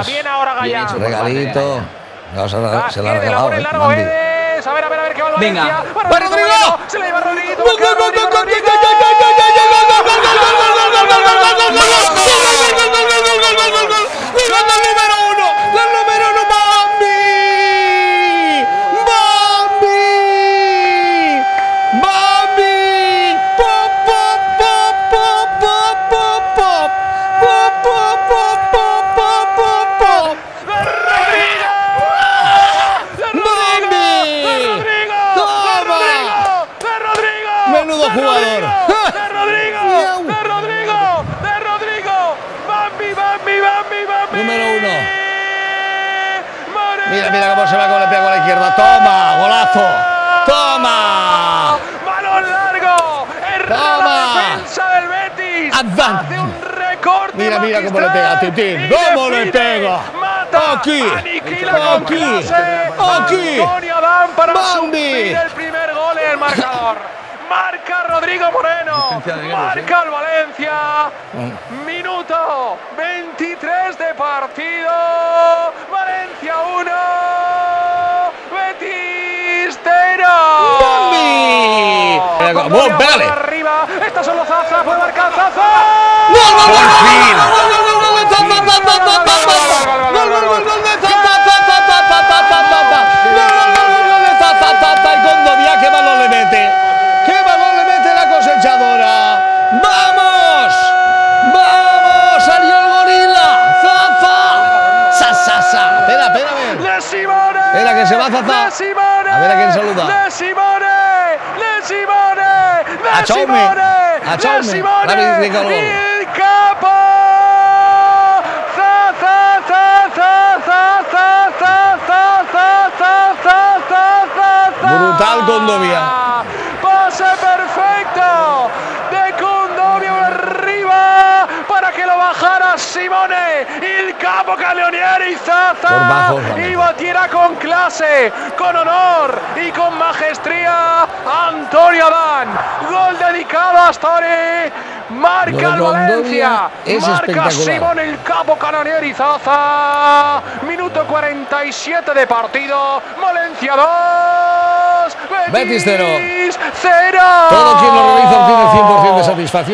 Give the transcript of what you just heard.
Bien ahora Gallán. Su regalito. Se lo ha regalado, A ver qué va Valencia. Venga. ¡Va Rodrigo! Se la lleva Rodrigo. Menudo jugador. ¡De Rodrigo! ¡Bambi! Número 1. Mira cómo se va con el pie con la izquierda. Toma, golazo. Toma. Balón largo. Toma. La defensa del Betis. Hace un recorte. Mira cómo le pega a Titín. ¿Cómo le pega? Mata. Aquí. Antonio Adán para subir el primer gol en el marcador. Marca Rodrigo Moreno, marca el Valencia, minuto 23 de partido, Valencia 1, Betis 0. ¡Pégale! Arriba, estas son los Zaza, puede marcar Zaza. ¡Qué balón le mete! ¡Qué balón le mete la cosechadora! ¡Vamos! ¡Salió el gorila! ¡Zaza! ¡Sa! Espera, ¡Le Simone! Espera, que se va Zaza. A ver a quién saluda. ¡Le Simone! A Chaume. ¡El capo! Brutal Condovia. Pase perfecto de Condovia arriba para que lo bajara Simone. El capo Caleonieri Zaza y batiera con clase, con honor y con maestría Antonio Adán. Gol dedicado a Astori. Marca el Valencia. Marca Simone el capo Caleonieri Zaza. Minuto 47 de partido. Valencia 2. Betis 0. Todo Todo quien lo realiza obtiene 100% de satisfacción.